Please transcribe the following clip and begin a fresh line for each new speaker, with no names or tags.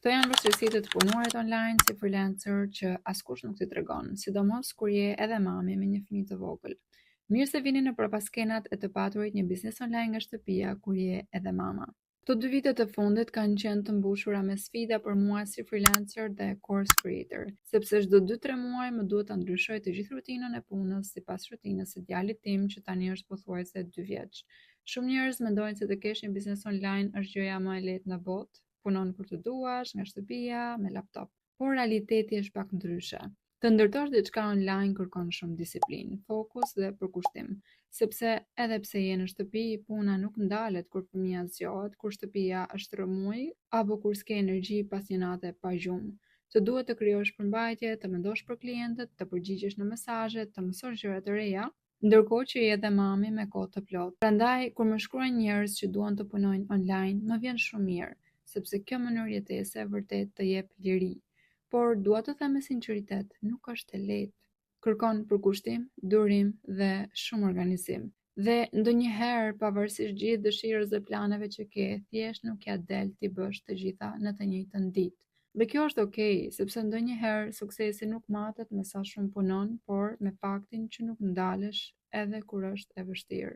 Këto janë vështirësitë të punuarit online si freelancer që askush nuk t'i tregon, sidomos kur je edhe mami me një fëmijë të vogël. Mirë se vini në përpaskenat e të paturit një biznes online nga shtëpia kur je edhe mama. Këto 2 vite të fundit kanë qenë të mbushura me sfida për mua si freelancer dhe course creator, sepse çdo 2-3 muaj më duhet ta ndryshoj të gjithë rutinën e punës sipas rutinës së djalit tim që tani është pothuajse 2 vjeç. Shumë njerëz mendojnë se të kesh një biznes online është gjëja më e lehtë në botë, punon kur të duash, nga shtëpia, me laptop. Por realiteti është pak ndryshe. Të ndërtosh diçka online kërkon shumë disiplinë, fokus dhe përkushtim, sepse edhe pse je në shtëpi, puna nuk ndalet kur fëmia zgjohet, kur shtëpia është rrëmuj, apo kur s'ke energji pas një nate pa gjumë. Të duhet të krijosh përmbajtje, të mendosh për klientët, të përgjigjesh në mesazhe, të mësosh gjëra të reja, ndërkohë që je edhe mami me kohë të plotë. Prandaj, kur më shkruajnë njerëz që duan të punojnë online, më vjen shumë mirë, sepse kjo mënyrë jetese vërtet të jep liri. Por dua të them me sinqeritet, nuk është e lehtë. Kërkon përkushtim, durim dhe shumë organizim. Dhe ndonjëherë, pavarësisht gjithë dëshirës dhe planeve që ke, thjesht nuk ja del t'i bësh të gjitha në të njëjtën ditë. Dhe kjo është okay, sepse ndonjëherë suksesi nuk matet me sa shumë punon, por me faktin që nuk ndalesh edhe kur është e vështirë.